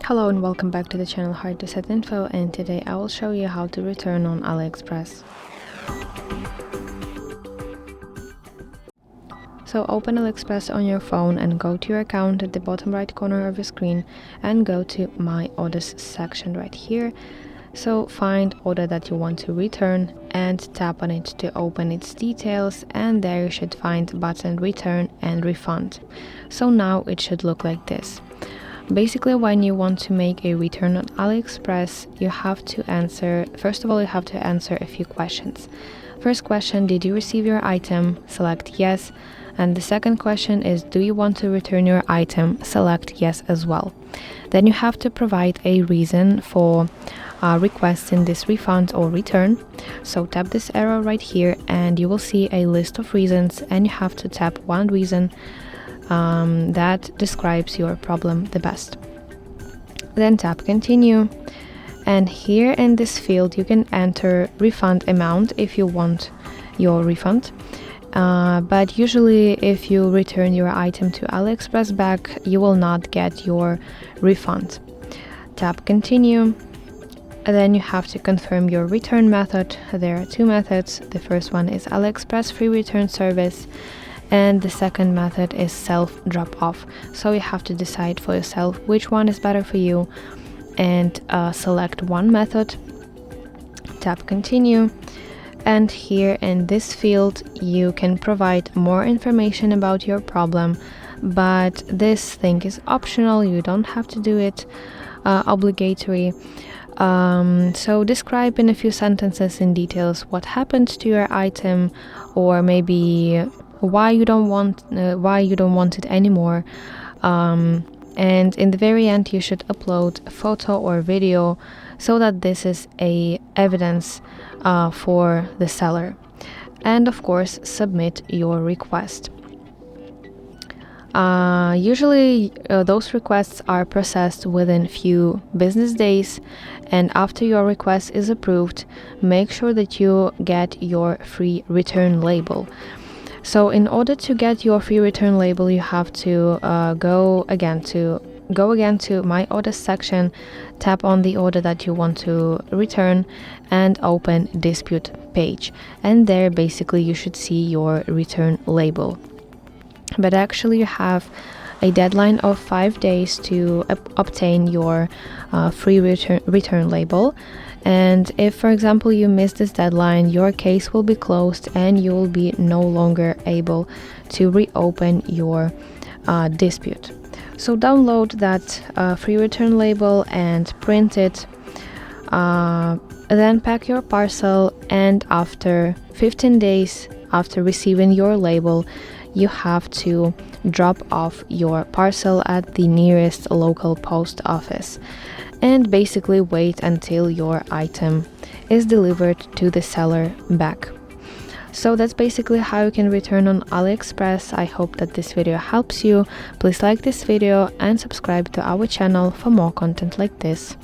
Hello and welcome back to the channel Hard to Set Info, and today I will show you how to return on AliExpress. So open AliExpress on your phone and go to your account at the bottom right corner of your screen and go to My Orders section right here. So find order that you want to return and tap on it to open its details, and there you should find button Return and Refund. So now it should look like this. Basically, when you want to make a return on AliExpress, you have to answer, first of all, you have to answer a few questions. First question, did you receive your item? Select yes. And the second question is, do you want to return your item? Select yes as well. Then you have to provide a reason for requesting this refund or return. So tap this arrow right here and you will see a list of reasons, and you have to tap one reason that describes your problem the best. Then tap continue, and here in this field you can enter refund amount if you want your refund, but usually if you return your item to AliExpress back, you will not get your refund. Tap continue, and then you have to confirm your return method. There are two methods. The first one is AliExpress free return service, and the second method is self drop-off. So you have to decide for yourself which one is better for you and select one method. Tap continue, and here in this field you can provide more information about your problem, but this thing is optional. You don't have to do it obligatory. So describe in a few sentences in details what happened to your item, or maybe why you don't want it anymore, and in the very end you should upload a photo or video so that this is a evidence for the seller, and of course submit your request. Usually those requests are processed within few business days, and after your request is approved, make sure that you get your free return label. So in order to get your free return label, you have to go again to My Orders section, tap on the order that you want to return, and open dispute page. And there basically you should see your return label. But actually you have a deadline of 5 days to obtain your free return label. And if, for example, you miss this deadline, your case will be closed and you will be no longer able to reopen your dispute. So download that free return label and print it. Then pack your parcel, and after 15 days after receiving your label, you have to drop off your parcel at the nearest local post office, and basically wait until your item is delivered to the seller back. So that's basically how you can return on AliExpress. I hope that this video helps you. Please like this video and subscribe to our channel for more content like this.